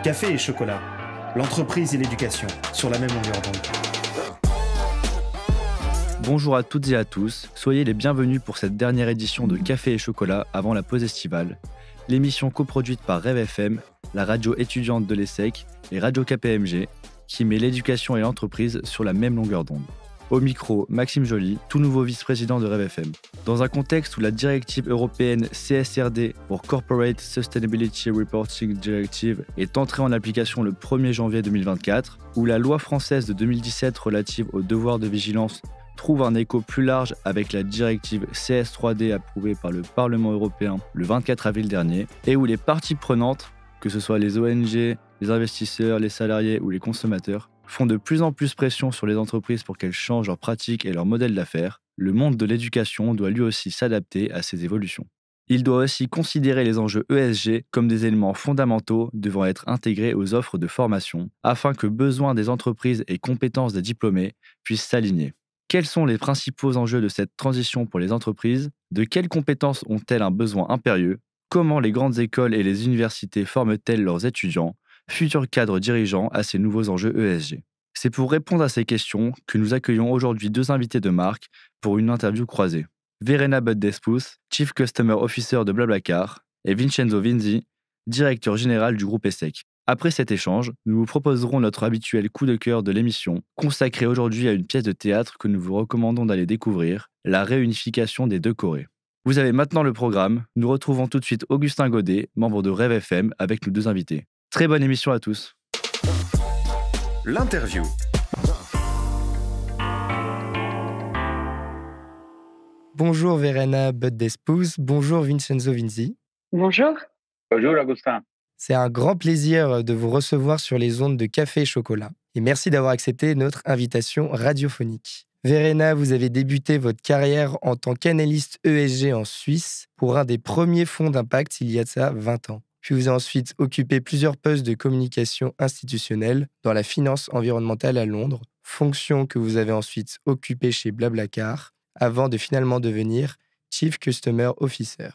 Café et chocolat, l'entreprise et l'éducation, sur la même longueur d'onde. Bonjour à toutes et à tous, soyez les bienvenus pour cette dernière édition de Café et chocolat avant la pause estivale, l'émission coproduite par Rêve FM, la radio étudiante de l'ESSEC et Radio KPMG, qui met l'éducation et l'entreprise sur la même longueur d'onde. Au micro, Maxime Joly, tout nouveau vice-président de Rêve FM. Dans un contexte où la directive européenne CSRD pour Corporate Sustainability Reporting Directive est entrée en application le 1er janvier 2024, où la loi française de 2017 relative au devoir de vigilance trouve un écho plus large avec la directive CS3D approuvée par le Parlement européen le 24 avril dernier, et où les parties prenantes, que ce soit les ONG, les investisseurs, les salariés ou les consommateurs, font de plus en plus pression sur les entreprises pour qu'elles changent leurs pratiques et leurs modèles d'affaires, le monde de l'éducation doit lui aussi s'adapter à ces évolutions. Il doit aussi considérer les enjeux ESG comme des éléments fondamentaux devant être intégrés aux offres de formation, afin que besoins des entreprises et compétences des diplômés puissent s'aligner. Quels sont les principaux enjeux de cette transition pour les entreprises? De quelles compétences ont-elles un besoin impérieux? Comment les grandes écoles et les universités forment-elles leurs étudiants, futurs cadres dirigeants, à ces nouveaux enjeux ESG? C'est pour répondre à ces questions que nous accueillons aujourd'hui deux invités de marque pour une interview croisée. Verena Butt-Despous, Chief Customer Officer de Blablacar, et Vincenzo Vinzi, directeur général du groupe ESSEC. Après cet échange, nous vous proposerons notre habituel coup de cœur de l'émission, consacré aujourd'hui à une pièce de théâtre que nous vous recommandons d'aller découvrir, La réunification des deux Corées. Vous avez maintenant le programme. Nous retrouvons tout de suite Augustin Godet, membre de Rêve FM, avec nos deux invités. Très bonne émission à tous. L'interview. Bonjour Verena Butt-Despous, bonjour Vincenzo Vinzi. Bonjour. Bonjour Augustin. C'est un grand plaisir de vous recevoir sur les ondes de Café et Chocolat. Et merci d'avoir accepté notre invitation radiophonique. Verena, vous avez débuté votre carrière en tant qu'analyste ESG en Suisse pour un des premiers fonds d'impact il y a de ça 20 ans. Puis vous avez ensuite occupé plusieurs postes de communication institutionnelle dans la finance environnementale à Londres, fonction que vous avez ensuite occupée chez Blablacar, avant de finalement devenir Chief Customer Officer.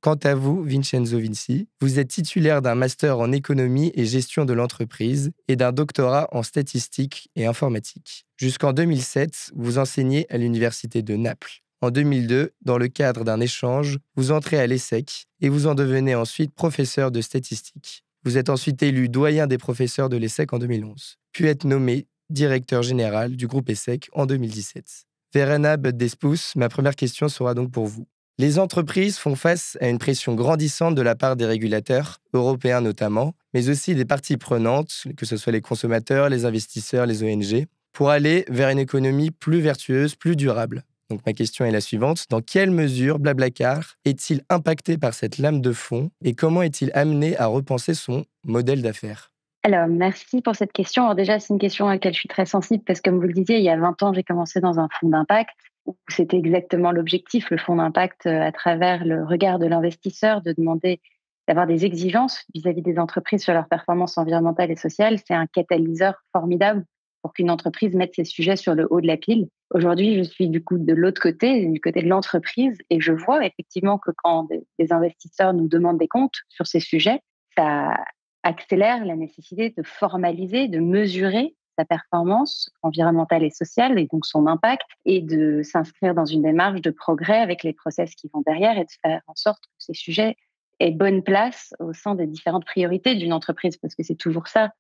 Quant à vous, Vincenzo Vinci, vous êtes titulaire d'un master en économie et gestion de l'entreprise et d'un doctorat en statistique et informatique. Jusqu'en 2007, vous enseignez à l'université de Naples. En 2002, dans le cadre d'un échange, vous entrez à l'ESSEC et vous en devenez ensuite professeur de statistique. Vous êtes ensuite élu doyen des professeurs de l'ESSEC en 2011, puis êtes nommé directeur général du groupe ESSEC en 2017. Verena Butt-Despous, ma première question sera donc pour vous. Les entreprises font face à une pression grandissante de la part des régulateurs, européens notamment, mais aussi des parties prenantes, que ce soit les consommateurs, les investisseurs, les ONG, pour aller vers une économie plus vertueuse, plus durable. Donc ma question est la suivante. Dans quelle mesure Blablacar est-il impacté par cette lame de fond et comment est-il amené à repenser son modèle d'affaires? Alors, merci pour cette question. Alors déjà, c'est une question à laquelle je suis très sensible parce que, comme vous le disiez, il y a 20 ans, j'ai commencé dans un fonds d'impact où c'était exactement l'objectif, le fonds d'impact, à travers le regard de l'investisseur, de demander d'avoir des exigences vis-à-vis des entreprises sur leur performance environnementale et sociale. C'est un catalyseur formidable pour qu'une entreprise mette ces sujets sur le haut de la pile. Aujourd'hui, je suis du coup de l'autre côté, du côté de l'entreprise, et je vois effectivement que quand des investisseurs nous demandent des comptes sur ces sujets, ça accélère la nécessité de formaliser, de mesurer sa performance environnementale et sociale, et donc son impact, et de s'inscrire dans une démarche de progrès avec les process qui vont derrière et de faire en sorte que ces sujets aient bonne place au sein des différentes priorités d'une entreprise, parce que c'est toujours ça,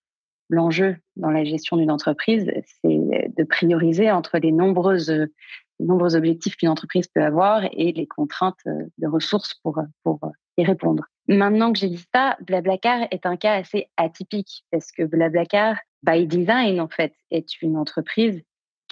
l'enjeu dans la gestion d'une entreprise, c'est de prioriser entre les nombreux objectifs qu'une entreprise peut avoir et les contraintes de ressources pour y répondre. Maintenant que j'ai dit ça, Blablacar est un cas assez atypique parce que Blablacar, by design, en fait, est une entreprise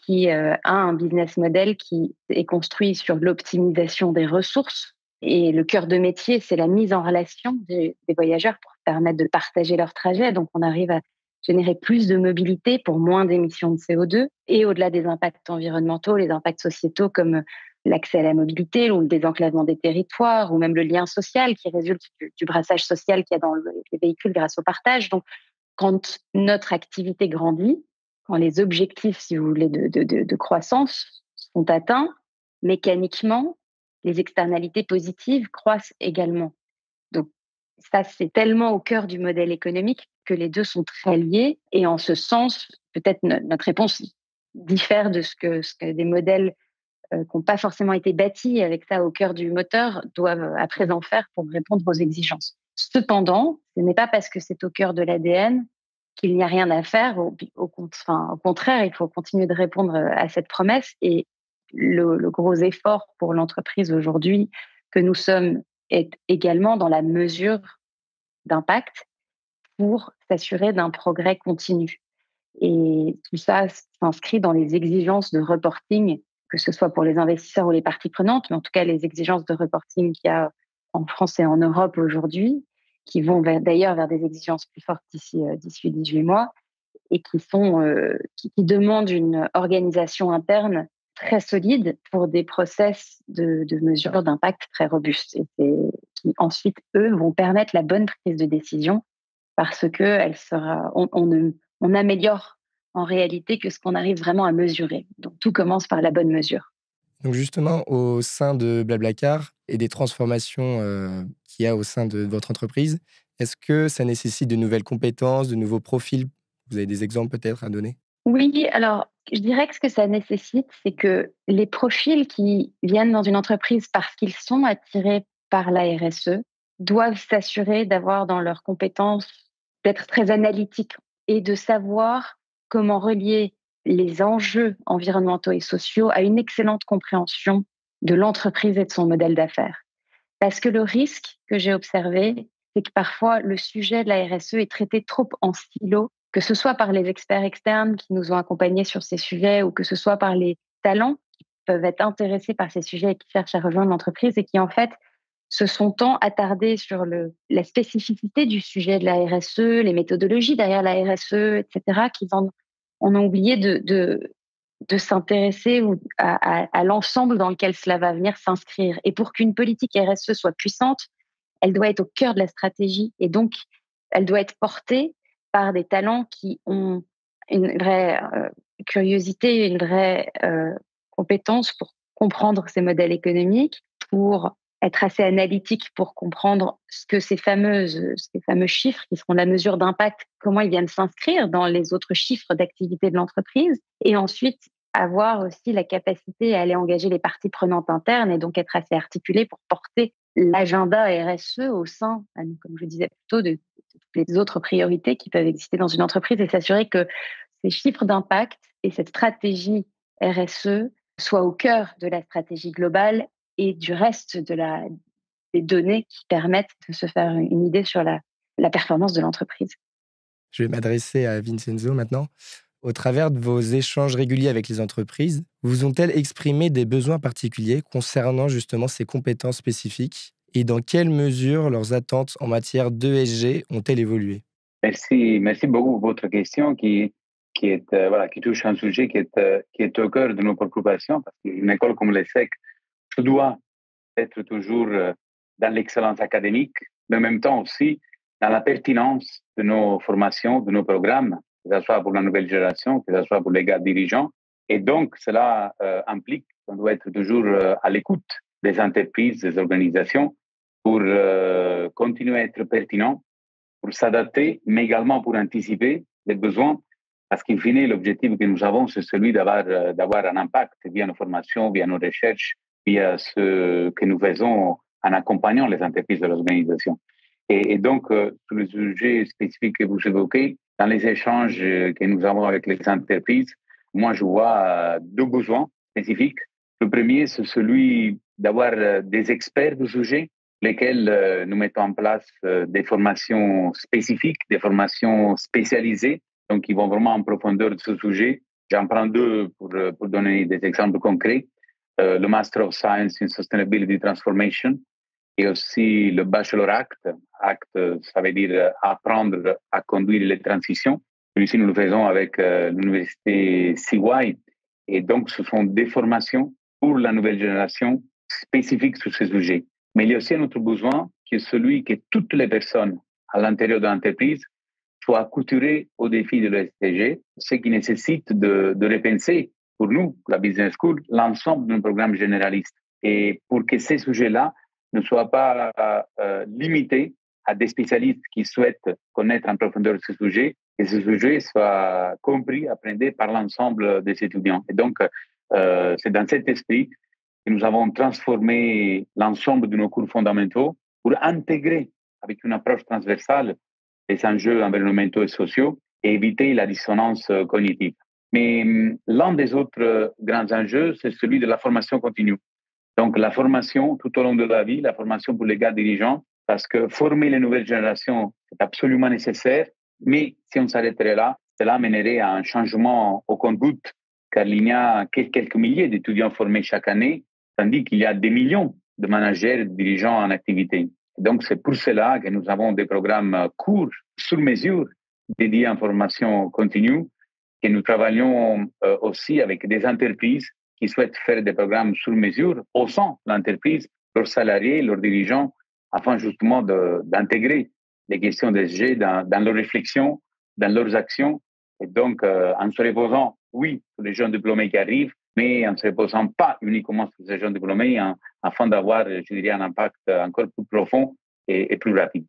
qui a un business model qui est construit sur l'optimisation des ressources. Et le cœur de métier, c'est la mise en relation des voyageurs pour permettre de partager leur trajet. Donc, on arrive à générer plus de mobilité pour moins d'émissions de CO2. Et au-delà des impacts environnementaux, les impacts sociétaux comme l'accès à la mobilité ou le désenclavement des territoires ou même le lien social qui résulte du brassage social qu'il y a dans les véhicules grâce au partage. Donc, quand notre activité grandit, quand les objectifs, si vous voulez, de croissance sont atteints, mécaniquement, les externalités positives croissent également. Donc, Ça, c'est tellement au cœur du modèle économique que les deux sont très liés. Et en ce sens, peut-être notre réponse diffère de ce que des modèles qui n'ont pas forcément été bâtis avec ça au cœur du moteur doivent à présent faire pour répondre aux exigences. Cependant, ce n'est pas parce que c'est au cœur de l'ADN qu'il n'y a rien à faire. Au contraire, il faut continuer de répondre à cette promesse. Et le gros effort pour l'entreprise aujourd'hui que nous sommes est également dans la mesure d'impact pour s'assurer d'un progrès continu. Et tout ça s'inscrit dans les exigences de reporting, que ce soit pour les investisseurs ou les parties prenantes, mais en tout cas les exigences de reporting qu'il y a en France et en Europe aujourd'hui, qui vont d'ailleurs vers des exigences plus fortes d'ici 18 mois, et qui demandent une organisation interne très solide pour des process de mesure d'impact très robustes, et qui ensuite, eux, vont permettre la bonne prise de décision parce que on améliore en réalité que ce qu'on arrive vraiment à mesurer. Donc tout commence par la bonne mesure. Donc justement, au sein de Blablacar et des transformations qu'il y a au sein de votre entreprise, est-ce que ça nécessite de nouvelles compétences, de nouveaux profils? Vous avez des exemples peut-être à donner? Oui, alors je dirais que ce que ça nécessite, c'est que les profils qui viennent dans une entreprise parce qu'ils sont attirés par la RSE doivent s'assurer d'avoir dans leurs compétences d'être très analytiques et de savoir comment relier les enjeux environnementaux et sociaux à une excellente compréhension de l'entreprise et de son modèle d'affaires. Parce que le risque que j'ai observé, c'est que parfois le sujet de la RSE est traité trop en silo, que ce soit par les experts externes qui nous ont accompagnés sur ces sujets ou que ce soit par les talents qui peuvent être intéressés par ces sujets et qui cherchent à rejoindre l'entreprise et qui en fait se sont tant attardés sur la spécificité du sujet de la RSE, les méthodologies derrière la RSE, etc., qu'ils en ont oublié de s'intéresser à l'ensemble dans lequel cela va venir s'inscrire. Et pour qu'une politique RSE soit puissante, elle doit être au cœur de la stratégie et donc elle doit être portée par des talents qui ont une vraie curiosité, une vraie compétence pour comprendre ces modèles économiques, pour être assez analytique pour comprendre ce que ces fameux chiffres qui seront la mesure d'impact, comment ils viennent s'inscrire dans les autres chiffres d'activité de l'entreprise, et ensuite avoir aussi la capacité à aller engager les parties prenantes internes et donc être assez articulé pour porter l'agenda RSE au sein, comme je disais plutôt, de toutes les autres priorités qui peuvent exister dans une entreprise et s'assurer que ces chiffres d'impact et cette stratégie RSE soient au cœur de la stratégie globale et du reste des données qui permettent de se faire une idée sur la performance de l'entreprise. Je vais m'adresser à Vincenzo maintenant. Au travers de vos échanges réguliers avec les entreprises, vous ont-elles exprimé des besoins particuliers concernant justement ces compétences spécifiques et dans quelle mesure leurs attentes en matière d'ESG ont-elles évolué? Merci beaucoup pour votre question qui touche un sujet qui est au cœur de nos préoccupations parce qu'une école comme l'ESSEC se doit être toujours dans l'excellence académique, mais en même temps aussi dans la pertinence de nos formations, de nos programmes, que ce soit pour la nouvelle génération, que ce soit pour les gars dirigeants. Et donc, cela implique qu'on doit être toujours à l'écoute des entreprises, des organisations, pour continuer à être pertinent, pour s'adapter, mais également pour anticiper les besoins, parce qu'in fine, l'objectif que nous avons, c'est celui d'avoir un impact via nos formations, via nos recherches, via ce que nous faisons en accompagnant les entreprises de l'organisation. Et donc, sur le sujet spécifique que vous évoquez, dans les échanges que nous avons avec les entreprises, moi, je vois deux besoins spécifiques. Le premier, c'est celui d'avoir des experts du sujet, lesquels nous mettons en place des formations spécifiques, des formations spécialisées, donc qui vont vraiment en profondeur de ce sujet. J'en prends deux pour donner des exemples concrets. Le Master of Science in Sustainability Transformation et aussi le Bachelor Act. Act, ça veut dire apprendre à conduire les transitions. Celui-ci, nous le faisons avec l'université CY. Et donc, ce sont des formations pour la nouvelle génération spécifiques sur ces sujets. Mais il y a aussi un autre besoin qui est celui que toutes les personnes à l'intérieur de l'entreprise soient accouturées aux défis de l'ESG, ce qui nécessite de repenser pour nous, la Business School, l'ensemble d'un programme généraliste. Et pour que ces sujets-là ne soient pas limités à des spécialistes qui souhaitent connaître en profondeur ce sujet, et ce sujet soit compris, appréhendé par l'ensemble des étudiants. Et donc, c'est dans cet esprit que nous avons transformé l'ensemble de nos cours fondamentaux pour intégrer avec une approche transversale les enjeux environnementaux et sociaux et éviter la dissonance cognitive. Mais l'un des autres grands enjeux, c'est celui de la formation continue. Donc, la formation tout au long de la vie, la formation pour les gars dirigeants, parce que former les nouvelles générations, c'est absolument nécessaire. Mais si on s'arrêterait là, cela mènerait à un changement au compte-gouttes, car il y a quelques milliers d'étudiants formés chaque année, tandis qu'il y a des millions de managers, de dirigeants en activité. Donc, c'est pour cela que nous avons des programmes courts, sur mesure, dédiés en formation continue, que nous travaillons aussi avec des entreprises qui souhaitent faire des programmes sur mesure au sein de l'entreprise, leurs salariés, leurs dirigeants, afin justement d'intégrer les questions d'ESG dans leurs réflexions, dans leurs actions. Et donc, en se reposant, oui, sur les jeunes diplômés qui arrivent, mais en ne se reposant pas uniquement sur ces jeunes diplômés, afin d'avoir, je dirais, un impact encore plus profond et plus rapide.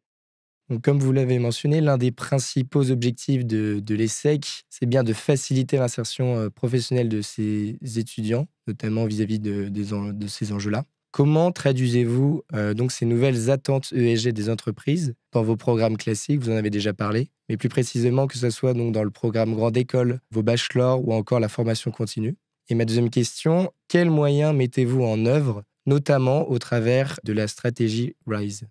Donc, comme vous l'avez mentionné, l'un des principaux objectifs de l'ESSEC, c'est bien de faciliter l'insertion professionnelle de ces étudiants, notamment vis-à-vis de ces enjeux-là. Comment traduisez-vous donc ces nouvelles attentes ESG des entreprises dans vos programmes classiques? Vous en avez déjà parlé, mais plus précisément que ce soit donc dans le programme Grande École, vos bachelors ou encore la formation continue. Et ma deuxième question, quels moyens mettez-vous en œuvre, notamment au travers de la stratégie RISE?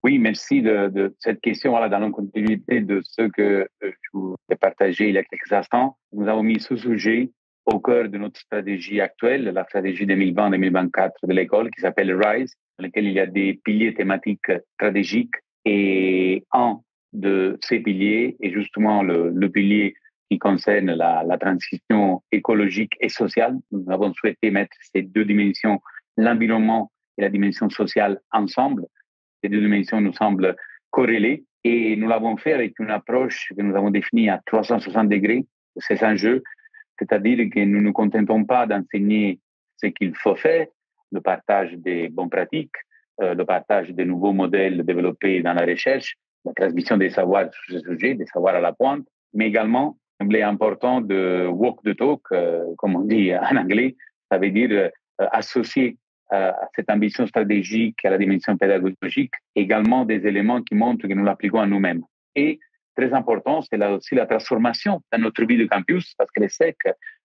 Oui, merci de cette question. Voilà, dans la continuité de ce que je vous ai partagé il y a quelques instants, nous avons mis ce sujet au cœur de notre stratégie actuelle, la stratégie 2020-2024 de l'école, qui s'appelle RISE, dans laquelle il y a des piliers thématiques stratégiques. Et un de ces piliers est justement le pilier qui concerne la transition écologique et sociale. Nous avons souhaité mettre ces deux dimensions, l'environnement et la dimension sociale, ensemble. Ces deux dimensions nous semblent corrélées et nous l'avons fait avec une approche que nous avons définie à 360 degrés de ces enjeux, c'est-à-dire que nous ne nous contentons pas d'enseigner ce qu'il faut faire, le partage des bonnes pratiques, le partage des nouveaux modèles développés dans la recherche, la transmission des savoirs sur ce sujet, des savoirs à la pointe, mais également, il est important de walk the talk, comme on dit en anglais, ça veut dire associer à cette ambition stratégique, à la dimension pédagogique, également des éléments qui montrent que nous l'appliquons à nous-mêmes. Et très important, c'est là aussi la transformation dans notre vie de campus, parce que l'ESSEC,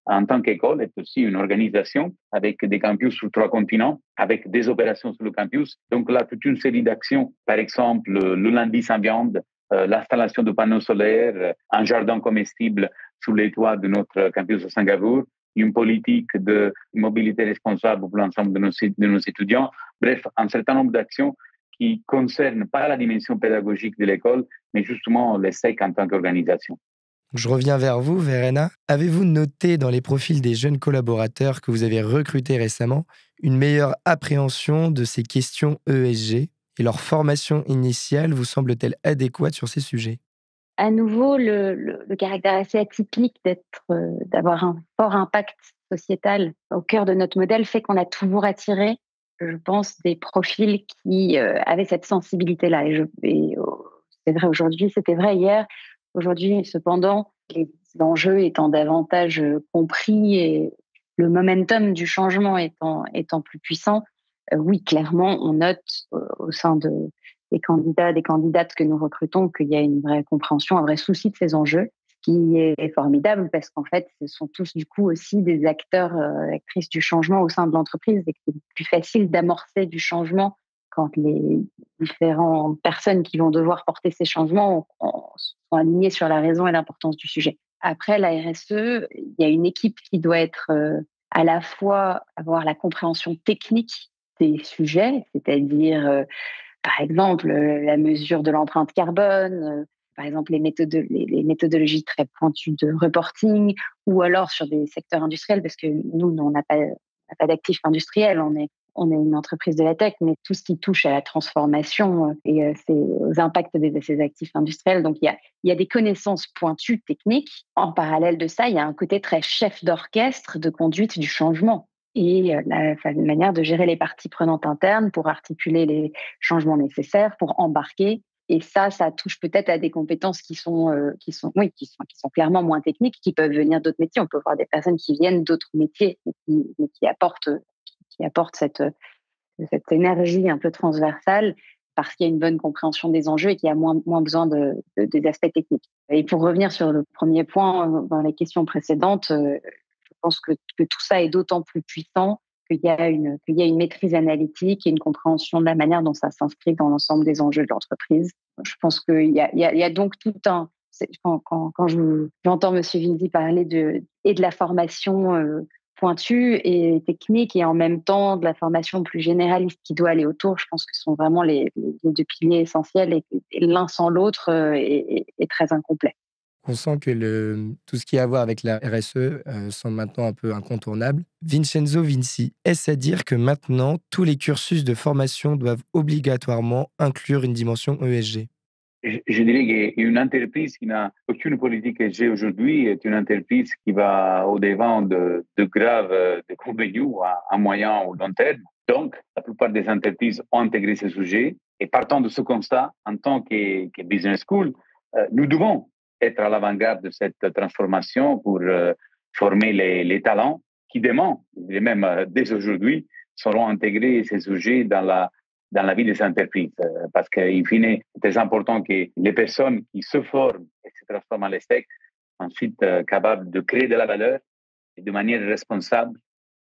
en tant qu'école, est aussi une organisation avec des campus sur 3 continents, avec des opérations sur le campus. Donc là, toute une série d'actions, par exemple, le lundi sans viande, l'installation de panneaux solaires, un jardin comestible sous les toits de notre campus de Singapour, une politique de mobilité responsable pour l'ensemble de nos étudiants. Bref, un certain nombre d'actions qui concernent pas la dimension pédagogique de l'école, mais justement l'ESSEC en tant qu'organisation. Je reviens vers vous, Verena. Avez-vous noté dans les profils des jeunes collaborateurs que vous avez recrutés récemment une meilleure appréhension de ces questions ESG et leur formation initiale vous semble-t-elle adéquate sur ces sujets? À nouveau, le caractère assez atypique d'avoir un fort impact sociétal au cœur de notre modèle fait qu'on a toujours attiré, je pense, des profils qui avaient cette sensibilité-là. C'est vrai aujourd'hui, c'était vrai hier. Aujourd'hui, cependant, les enjeux étant davantage compris et le momentum du changement étant plus puissant, oui, clairement, on note au sein des candidats, des candidates que nous recrutons, qu'il y a une vraie compréhension, un vrai souci de ces enjeux, ce qui est formidable parce qu'en fait, ce sont tous du coup aussi des acteurs, actrices du changement au sein de l'entreprise et que c'est plus facile d'amorcer du changement quand les différentes personnes qui vont devoir porter ces changements sont alignées sur la raison et l'importance du sujet. Après, la RSE, il y a une équipe qui doit être à la fois avoir la compréhension technique des sujets, c'est-à-dire par exemple, la mesure de l'empreinte carbone, par exemple les méthodologies très pointues de reporting, ou alors sur des secteurs industriels, parce que nous, on n'a pas d'actifs industriels, on est une entreprise de la tech, mais tout ce qui touche à la transformation et aux impacts de ces actifs industriels. Donc, il y a des connaissances pointues techniques. En parallèle de ça, il y a un côté très chef d'orchestre de conduite du changement et la manière de gérer les parties prenantes internes pour articuler les changements nécessaires, pour embarquer Et ça touche peut-être à des compétences qui sont clairement moins techniques, qui peuvent venir d'autres métiers. On peut voir des personnes qui viennent d'autres métiers, mais qui apportent cette énergie un peu transversale parce qu'il y a une bonne compréhension des enjeux et qu'il y a moins besoin des aspects techniques. Et pour revenir sur le premier point dans les questions précédentes, je pense que tout ça est d'autant plus puissant qu'il y a une maîtrise analytique et une compréhension de la manière dont ça s'inscrit dans l'ensemble des enjeux de l'entreprise. Je pense qu'il y a donc tout un... Quand j'entends M. Vinzi parler de la formation pointue et technique et en même temps de la formation plus généraliste qui doit aller autour, je pense que ce sont vraiment les deux piliers essentiels et l'un sans l'autre est très incomplet. On sent que tout ce qui a à voir avec la RSE semble maintenant un peu incontournable. Vincenzo Vinci, est-ce à dire que maintenant, tous les cursus de formation doivent obligatoirement inclure une dimension ESG? Je dirais qu'une entreprise qui n'a aucune politique ESG aujourd'hui est une entreprise qui va au-devant de graves inconvénients à moyen ou long terme. Donc, la plupart des entreprises ont intégré ce sujet. Et partant de ce constat, en tant que business school, nous devons être à l'avant-garde de cette transformation pour former les talents qui demain, et même dès aujourd'hui, seront intégrés ces sujets dans la vie des entreprises. Parce qu'in fine, c'est très important que les personnes qui se forment et se transforment en l'ESSEC soient ensuite capables de créer de la valeur et de manière responsable,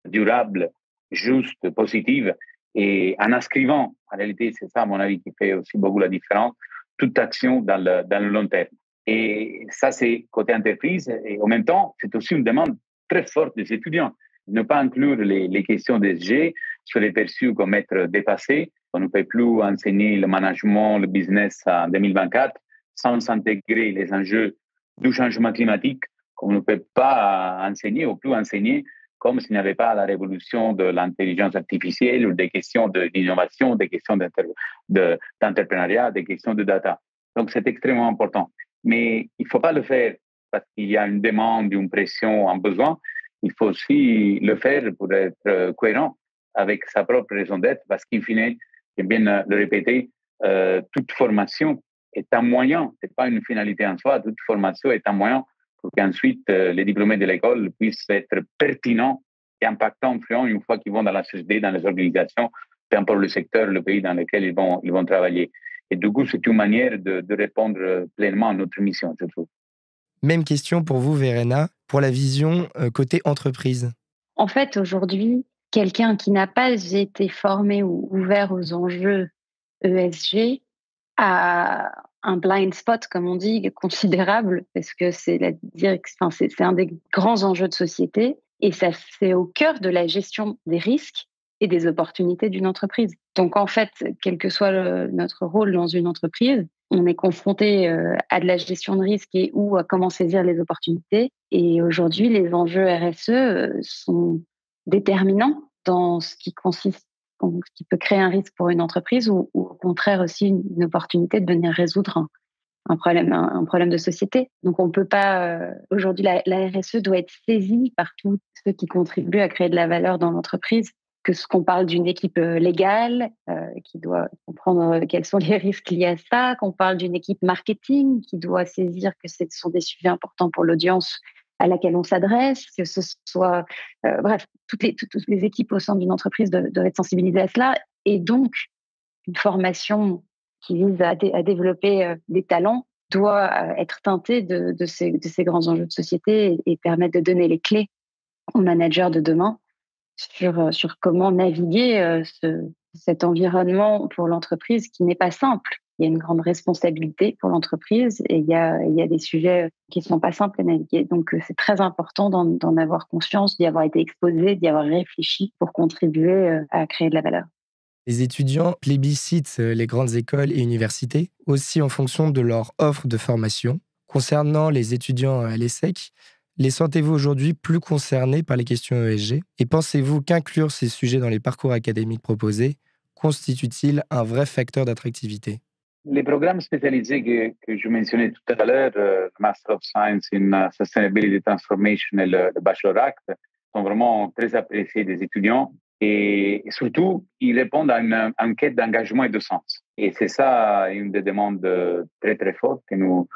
durable, juste, positive, et en inscrivant, en réalité, c'est ça, à mon avis, qui fait aussi beaucoup la différence, toute action dans le long terme. Et ça, c'est côté entreprise. Et en même temps, c'est aussi une demande très forte des étudiants. Ne pas inclure les questions d'ESG serait perçu comme être dépassé. On ne peut plus enseigner le management, le business en 2024 sans intégrer les enjeux du changement climatique qu'on ne peut pas enseigner ou plus enseigner comme s'il n'y avait pas la révolution de l'intelligence artificielle ou des questions d'innovation, des questions d'entrepreneuriat, des questions de data. Donc, c'est extrêmement important. Mais il ne faut pas le faire parce qu'il y a une demande, une pression, un besoin. Il faut aussi le faire pour être cohérent avec sa propre raison d'être parce qu'in fine, j'aime bien le répéter, toute formation est un moyen, ce n'est pas une finalité en soi, toute formation est un moyen pour qu'ensuite les diplômés de l'école puissent être pertinents et impactants, influents une fois qu'ils vont dans la société, dans les organisations, peu importe le secteur, le pays dans lequel ils vont travailler. Et du coup, c'est une manière de répondre pleinement à notre mission, je trouve. Même question pour vous, Verena, pour la vision côté entreprise. En fait, aujourd'hui, quelqu'un qui n'a pas été formé ou ouvert aux enjeux ESG a un blind spot, comme on dit, considérable, parce que c'est un des grands enjeux de société et ça c'est au cœur de la gestion des risques et des opportunités d'une entreprise. Donc en fait, quel que soit notre rôle dans une entreprise, on est confronté à de la gestion de risque et ou à comment saisir les opportunités. Et aujourd'hui, les enjeux RSE sont déterminants dans ce qui peut créer un risque pour une entreprise ou au contraire aussi une opportunité de venir résoudre un problème de société. Donc on peut pas aujourd'hui la RSE doit être saisie par tous ceux qui contribuent à créer de la valeur dans l'entreprise. Qu'on parle d'une équipe légale qui doit comprendre quels sont les risques liés à ça, qu'on parle d'une équipe marketing qui doit saisir que ce sont des sujets importants pour l'audience à laquelle on s'adresse, que ce soit... bref, toutes les équipes au sein d'une entreprise doivent être sensibilisées à cela. Et donc, une formation qui vise à développer des talents doit être teintée de ces grands enjeux de société et permettre de donner les clés aux managers de demain sur comment naviguer cet environnement pour l'entreprise qui n'est pas simple. Il y a une grande responsabilité pour l'entreprise et il y a des sujets qui ne sont pas simples à naviguer. Donc, c'est très important d'en avoir conscience, d'y avoir été exposé, d'y avoir réfléchi pour contribuer à créer de la valeur. Les étudiants plébiscitent les grandes écoles et universités, aussi en fonction de leur offre de formation. Concernant les étudiants à l'ESSEC, les sentez-vous aujourd'hui plus concernés par les questions ESG? Et pensez-vous qu'inclure ces sujets dans les parcours académiques proposés constitue-t-il un vrai facteur d'attractivité? Les programmes spécialisés que je mentionnais tout à l'heure, le Master of Science in Sustainability Transformation et le Bachelor Act, sont vraiment très appréciés des étudiants et surtout, ils répondent à une quête d'engagement et de sens. Et c'est ça une des demandes très, très fortes que nous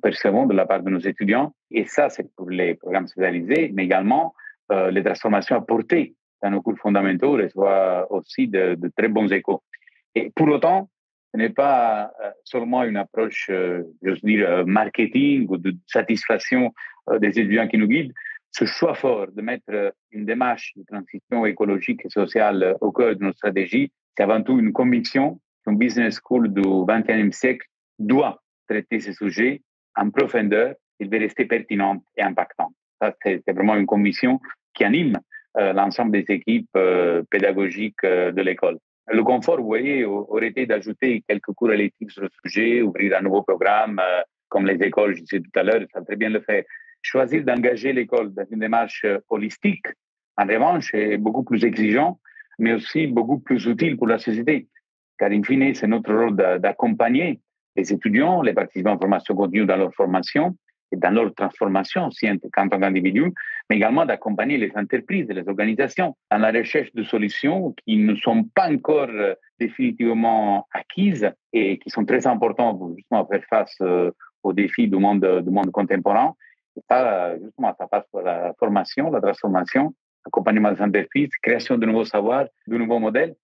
percevons de la part de nos étudiants. Et ça, c'est pour les programmes spécialisés, mais également les transformations apportées dans nos cours fondamentaux reçoivent aussi de très bons échos. Et pour autant, ce n'est pas seulement une approche, j'ose dire, marketing ou de satisfaction des étudiants qui nous guident. Ce choix fort de mettre une démarche de transition écologique et sociale au cœur de notre stratégie, c'est avant tout une conviction qu'une business school du XXIe siècle doit traiter ces sujets en profondeur. Il va rester pertinente et impactante. Ça, c'est vraiment une conviction qui anime l'ensemble des équipes pédagogiques de l'école. Le confort, vous voyez, aurait été d'ajouter quelques cours électifs sur le sujet, ouvrir un nouveau programme, comme les écoles, je disais tout à l'heure, ça très bien le faire. Choisir d'engager l'école dans une démarche holistique, en revanche, est beaucoup plus exigeant, mais aussi beaucoup plus utile pour la société. Car, in fine, c'est notre rôle d'accompagner les étudiants, les participants en formation continue dans leur formation et dans leur transformation aussi en tant qu'individu, mais également d'accompagner les entreprises et les organisations dans la recherche de solutions qui ne sont pas encore définitivement acquises et qui sont très importantes pour justement faire face aux défis du monde contemporain. Et ça, justement, ça passe par la formation, la transformation, l'accompagnement des entreprises, création de nouveaux savoirs, de nouveaux modèles,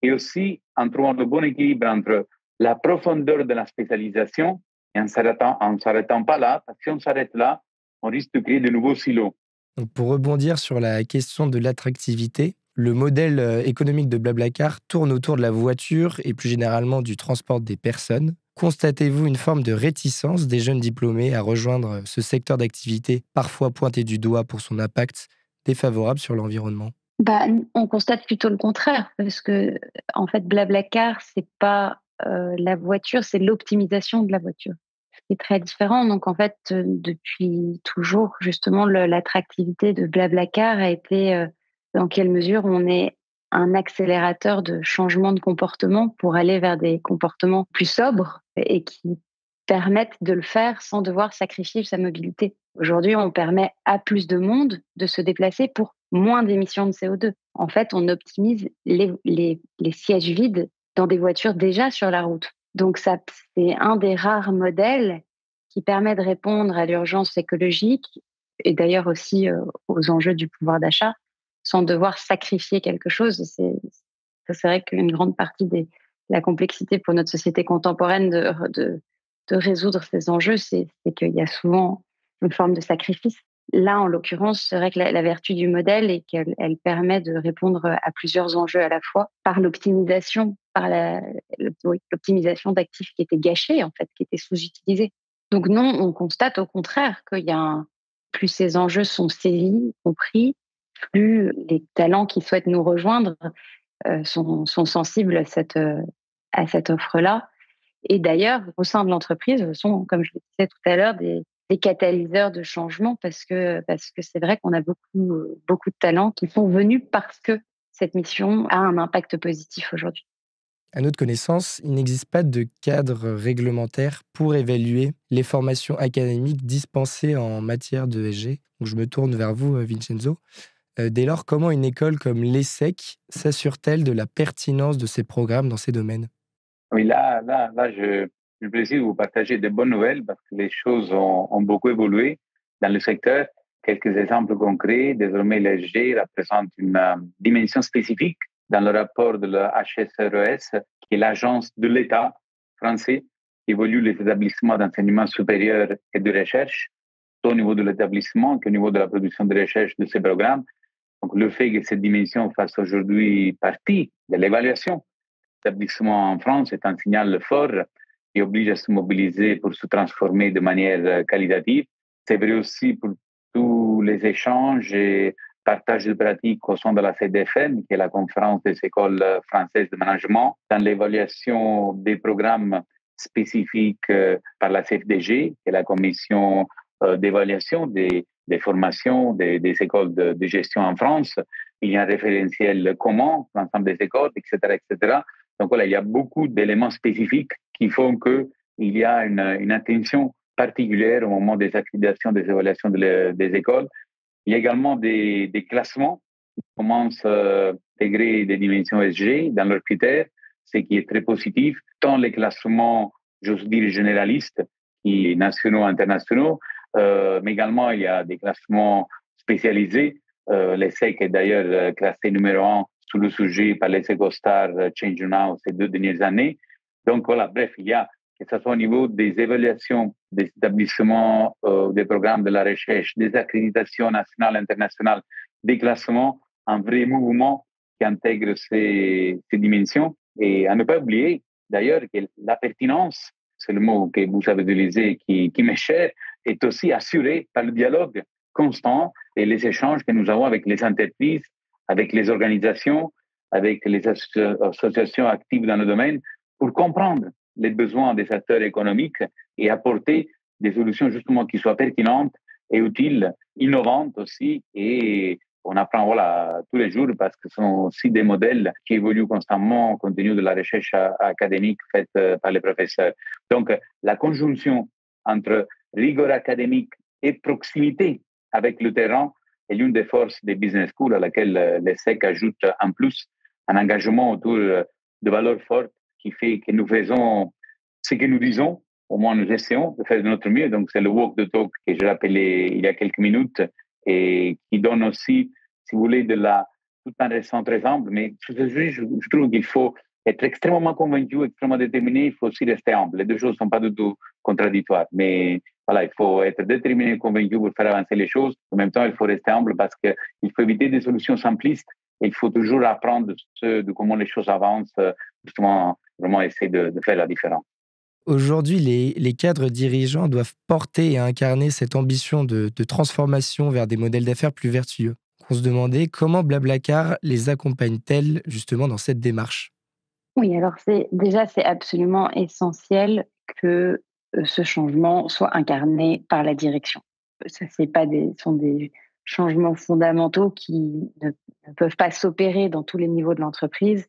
et aussi en trouvant le bon équilibre entre la profondeur de la spécialisation et en ne s'arrêtant pas là, parce que si on s'arrête là, on risque de créer de nouveaux silos. Donc pour rebondir sur la question de l'attractivité, le modèle économique de Blablacar tourne autour de la voiture et plus généralement du transport des personnes. Constatez-vous une forme de réticence des jeunes diplômés à rejoindre ce secteur d'activité parfois pointé du doigt pour son impact défavorable sur l'environnement? On constate plutôt le contraire, parce que en fait, Blablacar, c'est pas la voiture, c'est l'optimisation de la voiture. C'est très différent. Donc en fait, depuis toujours, justement, l'attractivité de Blablacar a été dans quelle mesure on est un accélérateur de changement de comportement pour aller vers des comportements plus sobres et qui permettent de le faire sans devoir sacrifier sa mobilité. Aujourd'hui, on permet à plus de monde de se déplacer pour moins d'émissions de CO2. En fait, on optimise les sièges vides dans des voitures déjà sur la route. Donc, ça, c'est un des rares modèles qui permet de répondre à l'urgence écologique et d'ailleurs aussi aux enjeux du pouvoir d'achat sans devoir sacrifier quelque chose. C'est vrai qu'une grande partie de la complexité pour notre société contemporaine de résoudre ces enjeux, c'est qu'il y a souvent une forme de sacrifice. Là, en l'occurrence, c'est vrai que la vertu du modèle est qu'elle permet de répondre à plusieurs enjeux à la fois par l'optimisation, l'optimisation d'actifs qui étaient gâchés, en fait, qui étaient sous-utilisés. Donc non, on constate au contraire plus ces enjeux sont saisis, compris, plus les talents qui souhaitent nous rejoindre sont sensibles à cette offre-là. Et d'ailleurs, au sein de l'entreprise, sont, comme je le disais tout à l'heure, des catalyseurs de changement parce que c'est vrai qu'on a beaucoup de talents qui sont venus parce que cette mission a un impact positif aujourd'hui. À notre connaissance, il n'existe pas de cadre réglementaire pour évaluer les formations académiques dispensées en matière d'ESG. Donc je me tourne vers vous, Vincenzo. Dès lors, comment une école comme l'ESSEC s'assure-t-elle de la pertinence de ces programmes dans ces domaines? Oui, là, j'ai le plaisir de vous partager de bonnes nouvelles parce que les choses ont beaucoup évolué dans le secteur. Quelques exemples concrets. Désormais, l'ESG représente une dimension spécifique dans le rapport de la HSRES, qui est l'agence de l'État français qui évalue les établissements d'enseignement supérieur et de recherche, tant au niveau de l'établissement qu'au niveau de la production de recherche de ces programmes. Donc, le fait que cette dimension fasse aujourd'hui partie de l'évaluation l'établissement en France est un signal fort qui oblige à se mobiliser pour se transformer de manière qualitative. C'est vrai aussi pour tous les échanges et partage de pratiques au sein de la CDFM, qui est la conférence des écoles françaises de management, dans l'évaluation des programmes spécifiques par la CFDG, qui est la commission d'évaluation des formations des écoles de gestion en France. Il y a un référentiel commun pour l'ensemble des écoles, etc., etc. Donc voilà, il y a beaucoup d'éléments spécifiques qui font qu'il y a une attention particulière au moment des accréditations, des évaluations des écoles. Il y a également des classements commencent à intégrer des dimensions ESG dans leurs critères, ce qui est très positif, tant les classements, j'ose dire, généralistes, qui nationaux, internationaux, mais également il y a des classements spécialisés. L'ESSEC est d'ailleurs classé numéro 1 sur le sujet par les EcoStar Change Now ces 2 dernières années. Donc voilà, bref, il y a, que ce soit au niveau des évaluations des établissements, des programmes de la recherche, des accréditations nationales, internationales, des classements, un vrai mouvement qui intègre ces dimensions. Et à ne pas oublier, d'ailleurs, que la pertinence, c'est le mot que vous avez utilisé qui m'est cher, est aussi assurée par le dialogue constant et les échanges que nous avons avec les entreprises, avec les organisations, avec les associations actives dans le domaine, pour comprendre les besoins des acteurs économiques et apporter des solutions justement qui soient pertinentes et utiles, innovantes aussi. Et on apprend tous les jours parce que ce sont aussi des modèles qui évoluent constamment compte tenu de la recherche académique faite par les professeurs. Donc, la conjonction entre rigueur académique et proximité avec le terrain est l'une des forces des business schools à laquelle l'ESSEC ajoute en plus un engagement autour de valeurs fortes qui fait que nous faisons ce que nous disons, au moins nous essayons de faire de notre mieux. Donc, c'est le walk the talk que je rappelais il y a quelques minutes et qui donne aussi, si vous voulez, tout un ressent très humble. Mais je trouve qu'il faut être extrêmement convaincu, extrêmement déterminé. Il faut aussi rester humble. Les deux choses ne sont pas du tout contradictoires. Mais voilà, il faut être déterminé et convaincu pour faire avancer les choses. En même temps, il faut rester humble parce qu'il faut éviter des solutions simplistes. Et il faut toujours apprendre de comment les choses avancent, justement, vraiment essayer de faire la différence. Aujourd'hui, les cadres dirigeants doivent porter et incarner cette ambition de transformation vers des modèles d'affaires plus vertueux. On se demandait comment Blablacar les accompagne-t-elle justement dans cette démarche. Oui, alors c'est absolument essentiel que ce changement soit incarné par la direction. Ça, c'est pas sont des changements fondamentaux qui ne peuvent pas s'opérer dans tous les niveaux de l'entreprise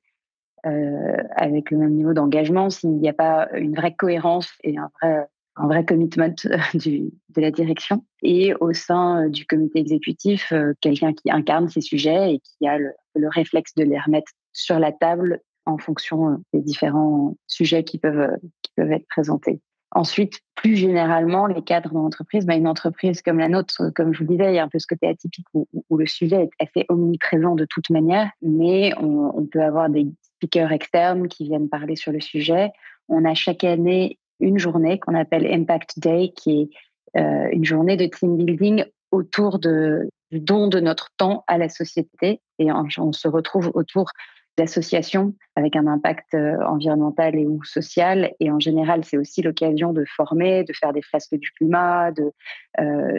avec le même niveau d'engagement s'il n'y a pas une vraie cohérence et un vrai commitment de la direction. Et au sein du comité exécutif, quelqu'un qui incarne ces sujets et qui a le réflexe de les remettre sur la table en fonction des différents sujets qui peuvent être présentés. Ensuite, plus généralement, les cadres dans l'entreprise, une entreprise comme la nôtre, comme je vous le disais, il y a un peu ce côté atypique où le sujet est assez omniprésent de toute manière, mais on peut avoir des speakers externes qui viennent parler sur le sujet. On a chaque année une journée qu'on appelle Impact Day, qui est une journée de team building autour du don de notre temps à la société. Et on se retrouve autour d'associations avec un impact environnemental et ou social. Et en général, c'est aussi l'occasion de former, de faire des fresques du climat,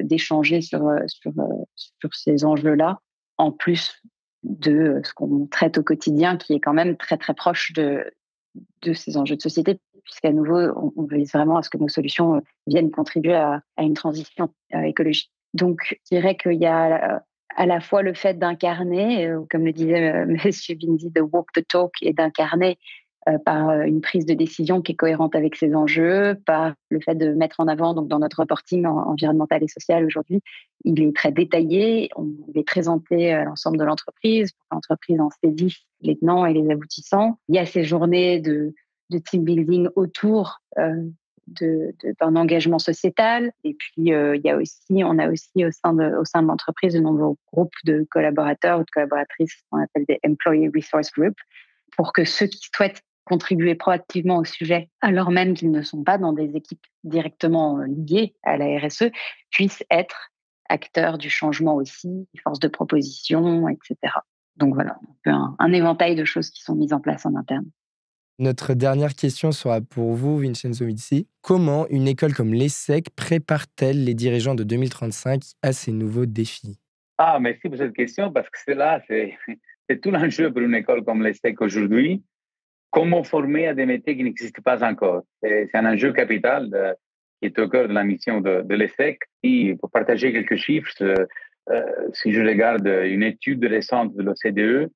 d'échanger sur ces enjeux-là, en plus de ce qu'on traite au quotidien, qui est quand même très, très proche de ces enjeux de société, puisqu'à nouveau, on vise vraiment à ce que nos solutions viennent contribuer à une transition écologique. Donc, je dirais qu'il y a à la fois le fait d'incarner, comme le disait M. Bindi, de walk the talk, et d'incarner par une prise de décision qui est cohérente avec ses enjeux, par le fait de mettre en avant, donc dans notre reporting environnemental et social aujourd'hui, il est très détaillé, il est présenté à l'ensemble de l'entreprise, pour que l'entreprise en saisisse les tenants et les aboutissants. Il y a ces journées de team building autour d'un engagement sociétal. Et puis, on a aussi au sein de l'entreprise de nombreux groupes de collaborateurs ou de collaboratrices qu'on appelle des Employee Resource Groups, pour que ceux qui souhaitent contribuer proactivement au sujet, alors même qu'ils ne sont pas dans des équipes directement liées à la RSE, puissent être acteurs du changement aussi, force de proposition, etc. Donc voilà, un éventail de choses qui sont mises en place en interne. Notre dernière question sera pour vous, Vincenzo Mizzi. Comment une école comme l'ESSEC prépare-t-elle les dirigeants de 2035 à ces nouveaux défis? Merci pour cette question parce que c'est tout l'enjeu pour une école comme l'ESSEC aujourd'hui. Comment former à des métiers qui n'existent pas encore? C'est un enjeu capital qui est au cœur de la mission de l'ESSEC. Et pour partager quelques chiffres, si je regarde une étude récente de l'OCDE,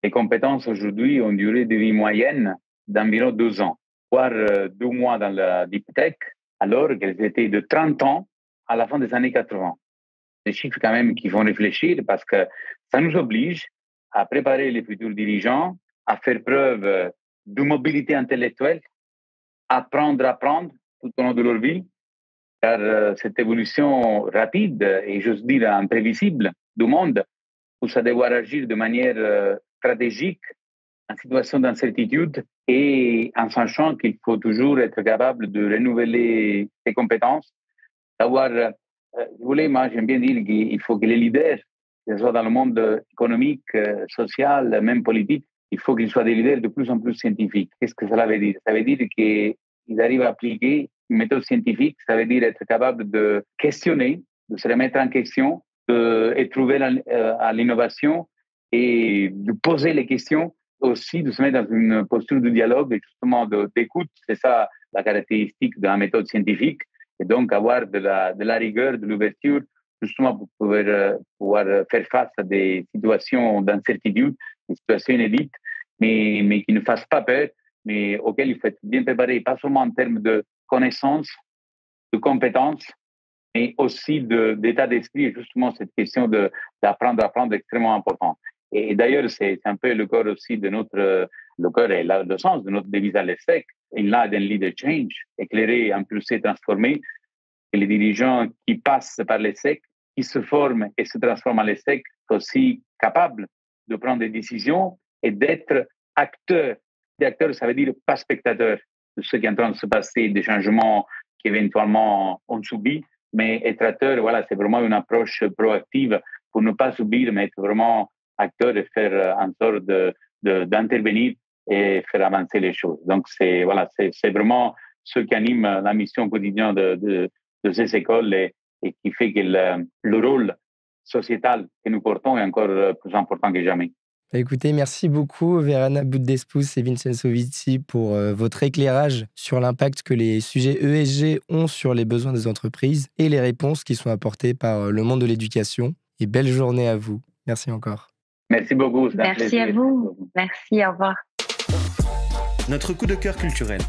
les compétences aujourd'hui ont une durée de vie moyenne d'environ 2 ans, voire 2 mois dans la deep tech, alors qu'elles étaient de 30 ans à la fin des années 80. Des chiffres quand même qui font réfléchir parce que ça nous oblige à préparer les futurs dirigeants, à faire preuve de mobilité intellectuelle, apprendre tout au long de leur vie, car cette évolution rapide et j'ose dire imprévisible du monde pousse à devoir agir de manière stratégique en situation d'incertitude et en sachant qu'il faut toujours être capable de renouveler ses compétences, d'avoir, moi j'aime bien dire qu'il faut que les leaders, que ce soit dans le monde économique, social, même politique, il faut qu'ils soient des leaders de plus en plus scientifiques. Qu'est-ce que cela veut dire? Ça veut dire qu'ils arrivent à appliquer une méthode scientifique, ça veut dire être capable de questionner, de se remettre en question, et trouver à l'innovation et de poser les questions, aussi de se mettre dans une posture de dialogue et justement d'écoute. C'est ça la caractéristique de la méthode scientifique. Et donc avoir de la rigueur, de l'ouverture, justement pour pouvoir faire face à des situations d'incertitude, des situations inédites, mais qui ne fassent pas peur, mais auxquelles il faut être bien préparé, pas seulement en termes de connaissances, de compétences, mais aussi d'état d'esprit. Et justement, cette question d'apprendre est extrêmement importante. Et d'ailleurs, c'est un peu le cœur aussi de le cœur et le sens de notre devise à l'ESSEC, Enlighten and Lead a Change, éclairer, impulser, transformer. Et les dirigeants qui passent par l'ESSEC, qui se forment et se transforment à l'ESSEC, sont aussi capables de prendre des décisions et d'être acteurs. Des acteurs, ça veut dire pas spectateurs de ce qui est en train de se passer, des changements qu'éventuellement on subit, mais être acteur, voilà, c'est vraiment une approche proactive pour ne pas subir, mais être vraiment acteur et faire en sorte d'intervenir et faire avancer les choses. Donc, c'est vraiment ce qui anime la mission quotidienne de ces écoles et qui fait que le rôle sociétal que nous portons est encore plus important que jamais. Écoutez, merci beaucoup Verena Boudespous et Vincenzo Vizzi pour votre éclairage sur l'impact que les sujets ESG ont sur les besoins des entreprises et les réponses qui sont apportées par le monde de l'éducation. Et belle journée à vous. Merci encore. Merci beaucoup. Merci à vous. Merci, au revoir. Notre coup de cœur culturel.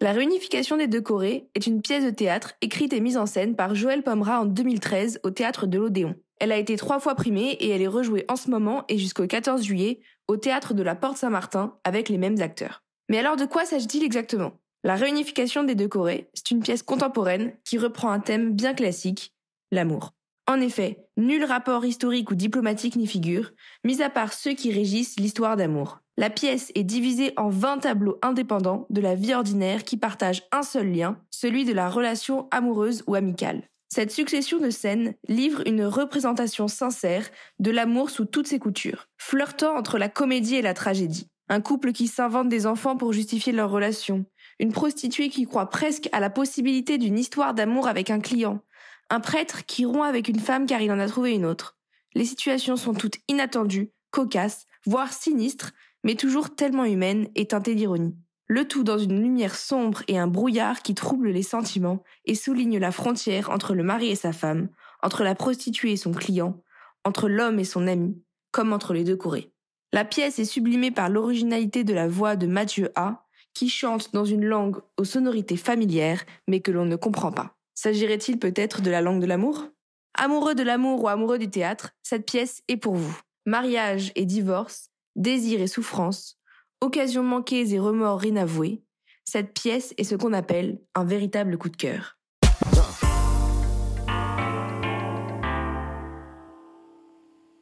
La réunification des deux Corées est une pièce de théâtre écrite et mise en scène par Joël Pomera en 2013 au Théâtre de l'Odéon. Elle a été 3 fois primée et elle est rejouée en ce moment et jusqu'au 14 juillet au Théâtre de la Porte Saint-Martin avec les mêmes acteurs. Mais alors de quoi s'agit-il exactement ? La réunification des deux Corées, c'est une pièce contemporaine qui reprend un thème bien classique, l'amour. En effet, nul rapport historique ou diplomatique n'y figure, mis à part ceux qui régissent l'histoire d'amour. La pièce est divisée en 20 tableaux indépendants de la vie ordinaire qui partagent un seul lien, celui de la relation amoureuse ou amicale. Cette succession de scènes livre une représentation sincère de l'amour sous toutes ses coutures, flirtant entre la comédie et la tragédie. Un couple qui s'invente des enfants pour justifier leur relation, une prostituée qui croit presque à la possibilité d'une histoire d'amour avec un client, un prêtre qui rompt avec une femme car il en a trouvé une autre. Les situations sont toutes inattendues, cocasses, voire sinistres, mais toujours tellement humaines et teintées d'ironie. Le tout dans une lumière sombre et un brouillard qui trouble les sentiments et souligne la frontière entre le mari et sa femme, entre la prostituée et son client, entre l'homme et son ami, comme entre les deux Corées. La pièce est sublimée par l'originalité de la voix de Mathieu A, qui chante dans une langue aux sonorités familières, mais que l'on ne comprend pas. S'agirait-il peut-être de la langue de l'amour ? Amoureux de l'amour ou amoureux du théâtre, cette pièce est pour vous. Mariage et divorce, désir et souffrance, occasions manquées et remords inavoués, cette pièce est ce qu'on appelle un véritable coup de cœur.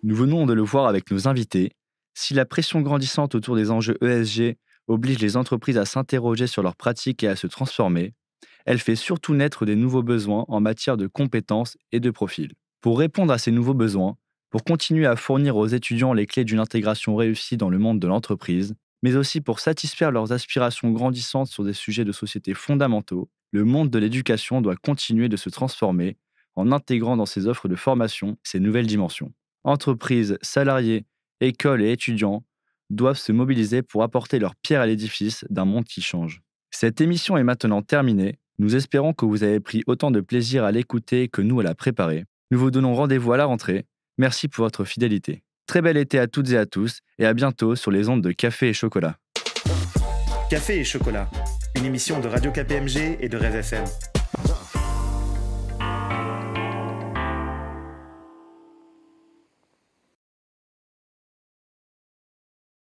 Nous venons de le voir avec nos invités. Si la pression grandissante autour des enjeux ESG oblige les entreprises à s'interroger sur leurs pratiques et à se transformer, elle fait surtout naître des nouveaux besoins en matière de compétences et de profils. Pour répondre à ces nouveaux besoins, pour continuer à fournir aux étudiants les clés d'une intégration réussie dans le monde de l'entreprise, mais aussi pour satisfaire leurs aspirations grandissantes sur des sujets de société fondamentaux, le monde de l'éducation doit continuer de se transformer en intégrant dans ses offres de formation ces nouvelles dimensions. Entreprises, salariés, écoles et étudiants doivent se mobiliser pour apporter leur pierre à l'édifice d'un monde qui change. Cette émission est maintenant terminée. Nous espérons que vous avez pris autant de plaisir à l'écouter que nous à la préparer. Nous vous donnons rendez-vous à la rentrée. Merci pour votre fidélité. Très bel été à toutes et à tous et à bientôt sur les ondes de Café et Chocolat. Café et Chocolat, une émission de Radio KPMG et de Rêve FM.